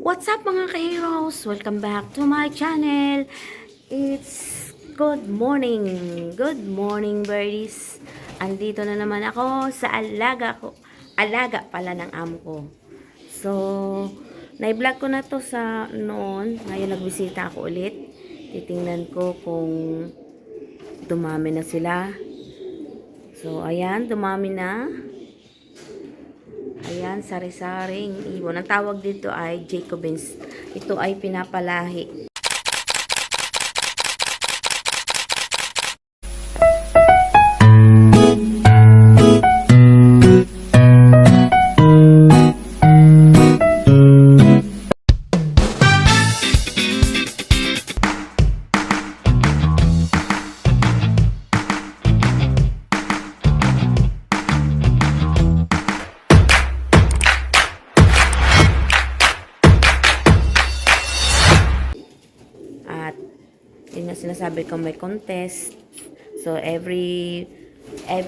What's up mga ka-heroes? Welcome back to my channel. It's good morning. Good morning birdies. Andito na naman ako sa alaga ko. Alaga pala ng amo ko. So, na-vlog ko na to sa noon. Ngayon nagbisita ako ulit. Titingnan ko kung dumami na sila. So, ayan, dumami na. Ayan, sari-saring ibon. Ang tawag dito ay Jacobins. Ito ay pinapalahi. At yun ang sinasabi ko, may contest. So every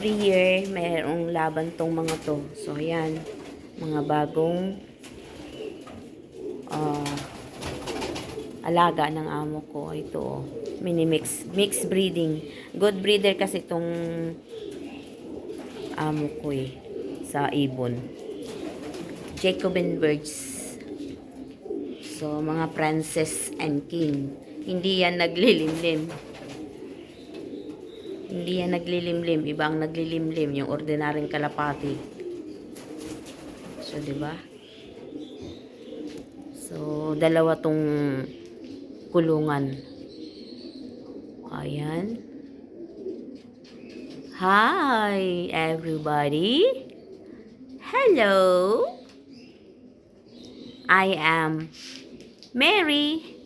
year mayroong laban tong mga to. So ayan, mga bagong alaga ng amo ko. Ito, mix breeding. Good breeder kasi itong amo ko sa ibon. Jacobin birds. So, mga princess and king. Hindi yan naglilimlim. Hindi yan naglilimlim. Iba ang naglilimlim. Yung ordinaryong kalapati. So, diba? So, dalawa tong kulungan. Ayan. Hi, everybody. Hello. I am Mary.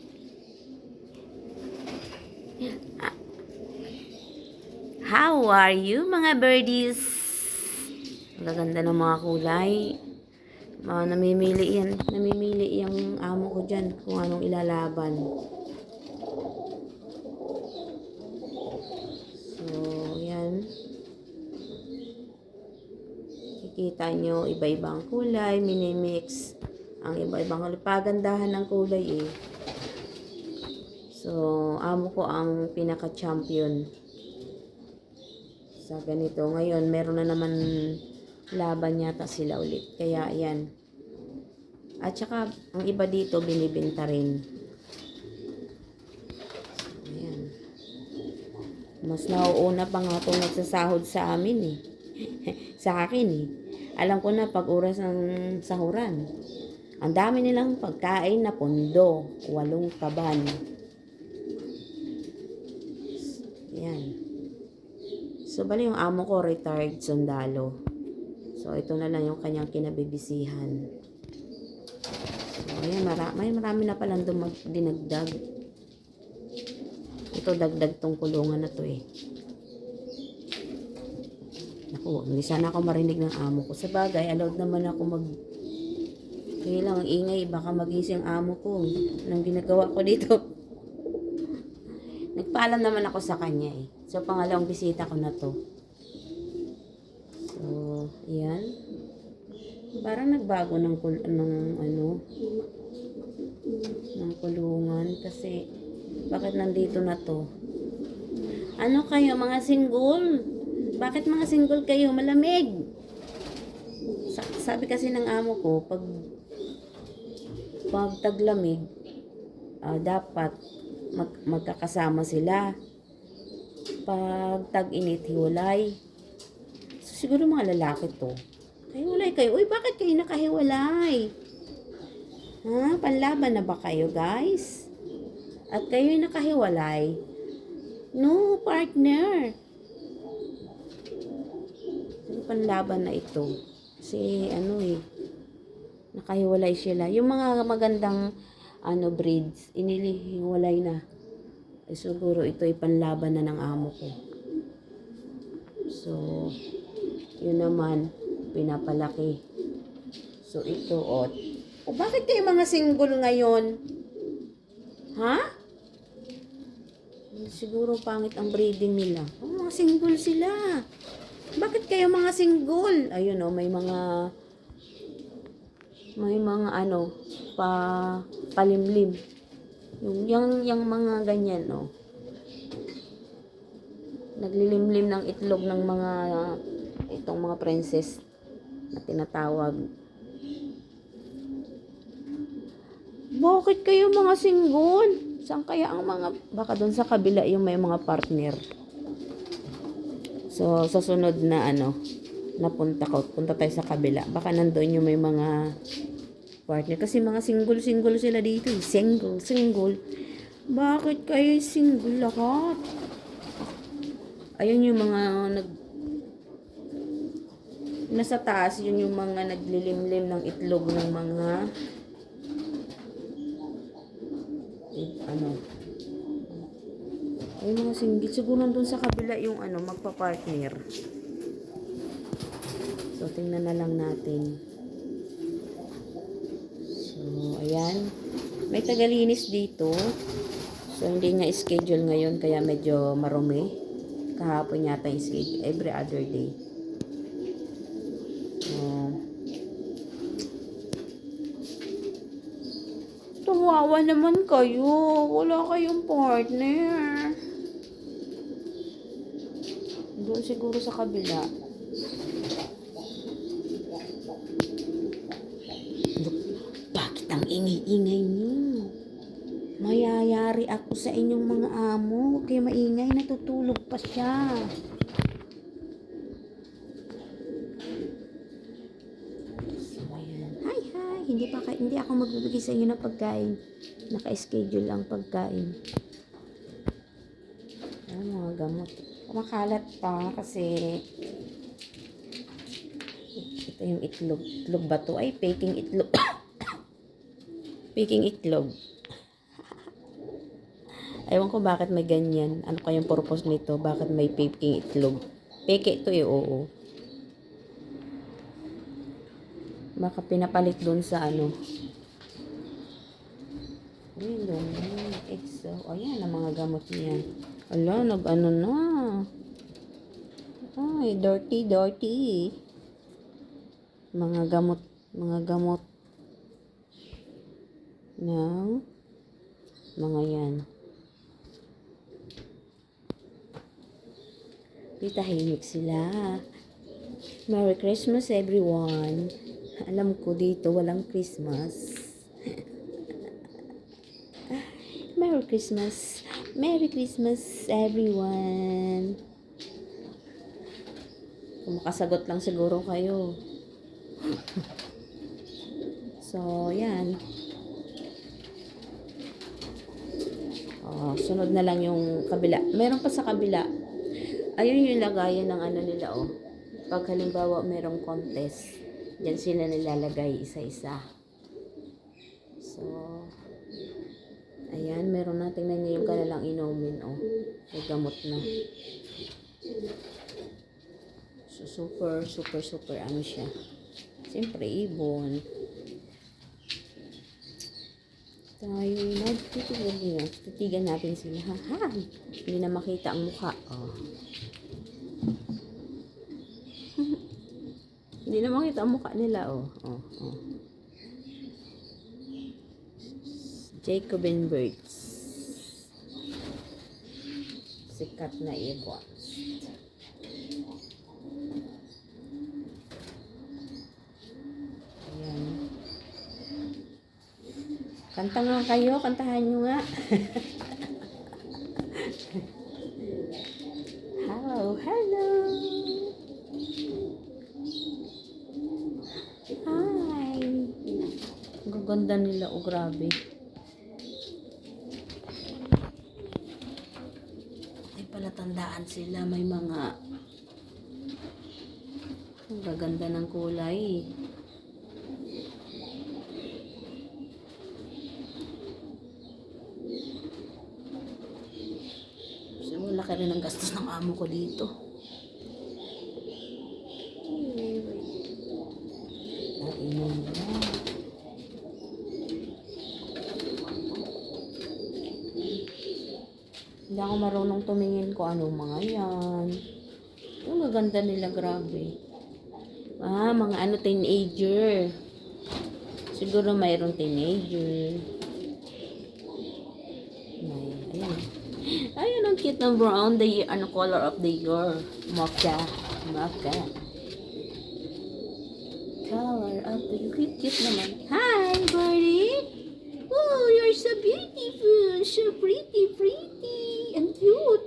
How are you mga birdies? Ang gaganda ng mga kulay. Namimili yung amo ko dyan kung anong ilalaban. So, yan. Kikita nyo, iba-ibang kulay, mini-mix. Ang iba-ibang pagandahan ng kulay So, amo ko ang pinaka-champion sa ganito. Ngayon, meron na naman laban yata sila ulit. Kaya, ayan. At saka, ang iba dito, binibenta rin. Ayan. Mas nauuna pa nga itong nagsasahod sa amin sa akin Alam ko na pag oras ng sahuran. Ang dami nilang pagkain na pondo. 8 kaban. Yan. So, bali yung amo ko, retired sundalo. So, ito na lang yung kanyang kinabibisihan. So, ayan, marami na palang dinagdag. Ito, dagdag tong kulungan na to Naku, hindi sana ako marinig ng amo ko. Sa bagay, allowed naman ako kaya lang, ang ingay, baka magising amo ko. Anong ginagawa ko dito? Nagpaalam naman ako sa kanya So, pangalawang bisita ko na to. So, yan. Parang nagbago ng kulungan. Kasi, bakit nandito na to? Ano kayo, mga single? Bakit mga single kayo? Malamig! Sabi kasi ng amo ko, pag taglamig, dapat magkakasama sila. Pag tag-init, hiwalay. So, siguro mga lalaki to. Hiwalay kayo. Uy, bakit kayo nakahiwalay? Ha? Panlaban na ba kayo, guys? At kayo'y nakahiwalay? No, partner. Panlaban na ito. Kasi, nakahiwalay sila. Yung mga magandang breeds, inihiwalay na. Siguro ito ay panlaban na ng amo ko. So, yun naman, pinapalaki. So, ito, bakit kayo mga single ngayon? Ha? Siguro pangit ang breeding nila. Mga single sila. Bakit kayo mga single? Ayun may mga May mga ano, palimlim. Yung mga ganyan, oh. Naglilimlim ng itlog ng mga, itong mga princess na tinatawag. Bakit kayo mga single? Saan kaya ang mga, baka doon sa kabila yung may mga partner. So, sa sunod na ano, punta tayo sa kabila. Baka nandoon yung may mga partner. Kasi mga single sila dito. Single. Bakit kayo single lahat? Ayun yung mga nasa taas, yun yung mga naglilimlim ng itlog ng mga ano. Ay, mga single. Siguro nandun sa kabila yung ano, magpa-partner. So, tingnan na lang natin. So, ayan. May tagalinis dito. So, hindi niya schedule ngayon, kaya medyo marumi. Kahapon yata yung schedule. Every other day. Tumawa naman kayo. Wala kayong partner. Doon siguro sa kabila. Bakit ang ingay-ingay niyo? Mayayari ako sa inyong mga amo. Huwag kayo maingay, natutulog pa siya. So, ayan. Hi. Hindi ako magbibigay sa inyo ng pagkain. Naka-schedule ang pagkain. Ayan, mga gamot. Kumakalat pa kasi ito yung itlog. Itlog ba to? Ay, peking itlog. Peking itlog. Ewan ko bakit may ganyan. Ano kayang purpose nito? Bakit may peking itlog? Peke ito oo. Baka pinapalit doon sa ano. So, ayan ang mga gamot niyan. Ala, nag-ano na. Ay, dirty. Mga gamot ng mga yan. Di tahimik sila. Merry Christmas everyone. Alam ko dito walang Christmas. Merry Christmas everyone. Kung makasagot lang siguro kayo. So, yan. Sunod na lang yung kabila. Meron pa sa kabila. Ayun yung lagayan ng ano nila, oh. Pag halimbawa merong contest, dyan sila nilalagay isa-isa. So, ayan, meron natin na niya yung kanilang inumin, oh. May gamot na. So, super ano siya. Siyempre, ibon. Tayo titigan natin sila. Ha? Hindi na makita ang mukha. Oh. Hindi na makita ang mukha nila. Oh. Jacobin birds. Sikat na ibon. Kanta nga kayo, kantahan nyo nga. Hello. Hi. Ang gaganda nila, oh grabe. Ay palatandaan sila, may mga ang gaganda ng kulay. Laki rin ang gastos ng amo ko dito. Hindi ako marunong tumingin ko ano mga yan. Ang gaganda nila, grabe. Mga ano, teenager. Siguro mayroong teenager. Ayan. Ayan, ang cute ng brown. The ano, color of the year. Mocha. Mocha. Color of the year. Cute, cute naman. Hi, birdie. Oh, you're so beautiful. So pretty, pretty. And cute.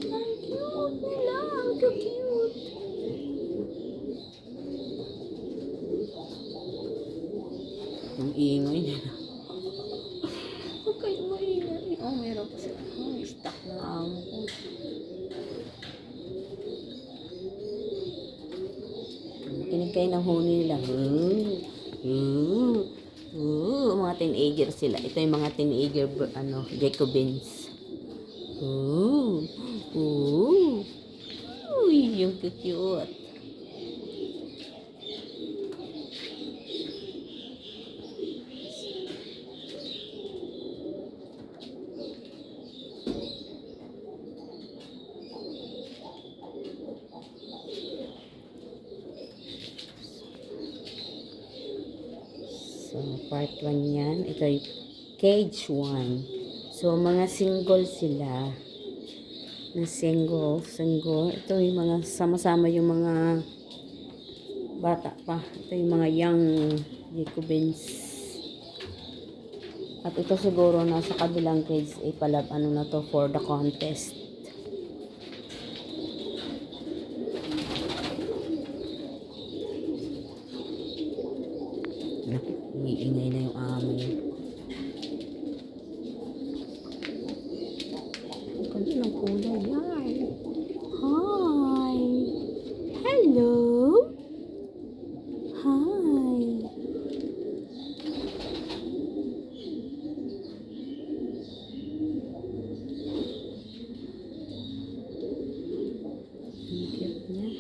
Ang cute nila. Ang cute. Ang ingay nila. Huwag kayo maingay. Oh, meron pa sila. Oh, stuck na amo ko. Kinig kayo ng huni nila. Mga teenager sila. Ito yung mga teenager, ano, Jacobins. Uy, yung cute. So, part 1 yan. Ito yung cage 1. So, mga single sila. Na single. Ito yung mga sama-sama yung mga bata pa. Ito yung mga young Jacobins. At ito siguro nasa kabilang cage ay ano na to for the contest. Iingay na yung amoy. Ang ganda ng kulay yan. Hi! Hello! Hi! Ang cute niya.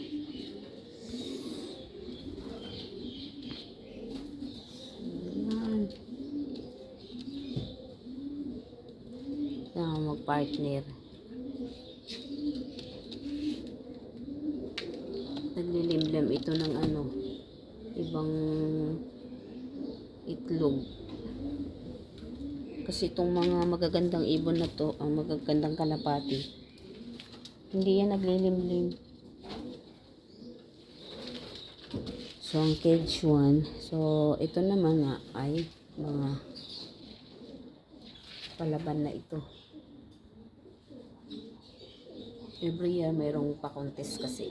Mag-partner. Naglilimlim ito ng ano, ibang itlog. Kasi itong mga magagandang ibon na to, ang magagandang kalapati, hindi yan naglilimlim. So, ang cage 1. So, ito naman nga ay mga palaban na ito. Every year, mayroong pa-contest kasi.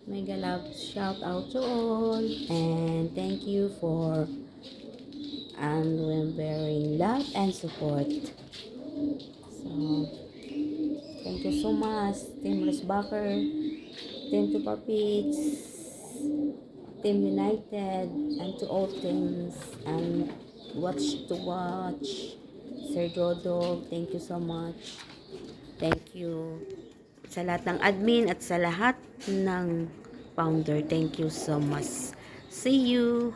Mega love shout out to all. And thank you for unwavering love and support. So, thank you so much, Team Resbacker, Team Tupa Pits, Team United, and to all teams and watch. Sir Jodo, thank you so much. Thank you sa lahat ng admin at sa lahat ng founder. Thank you so much. See you.